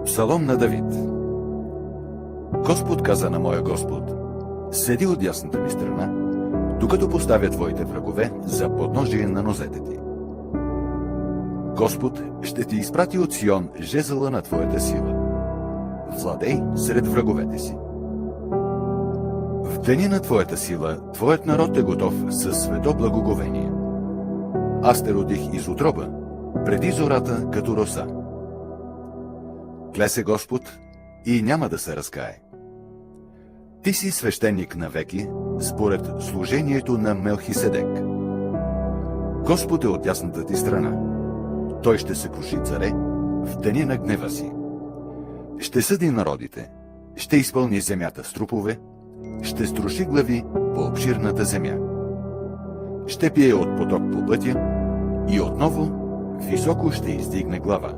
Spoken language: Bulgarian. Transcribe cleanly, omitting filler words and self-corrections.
Псалом на Давид. Господ каза на моя Господ: седи от дясната ми страна, докато поставя твоите врагове за подножие на нозете ти. Господ ще ти изпрати от Сион жезъла на твоята сила. Владей сред враговете си. В деня на твоята сила, твоят народ е готов със свето благоговение. Аз те родих из утроба, преди зората като роса. Кле се Господ и няма да се разкае. Ти си свещеник навеки, според служението на Мелхиседек. Господ е от дясната ти страна. Той ще се круши царе в деня на гнева си. Ще съди народите, ще изпълни земята с трупове, ще струши глави по обширната земя. Ще пие от поток по пътя и отново високо ще издигне глава.